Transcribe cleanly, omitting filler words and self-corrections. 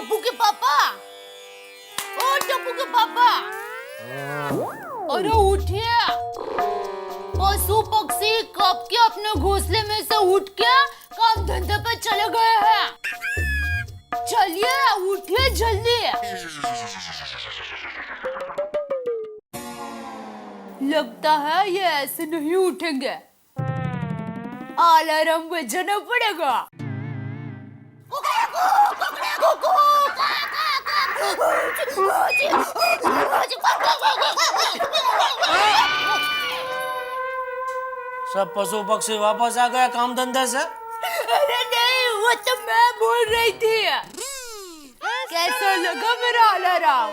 टप्पू के पापा, ओ टप्पू के पापा, अरे उठिए। पशु पक्षी कब के अपने घोंसले में से उठ के काम धंधे पे चले गए हैं। चलिए उठिए जल्दी। लगता है ये ऐसे नहीं उठेंगे, अलार्म बजाना पड़ेगा। सब पशु पक्षी वापस आ गया काम धंधे से? अरे नहीं, वो तो मैं बोल रही थी। कैसा लगा मेरा अलार्म?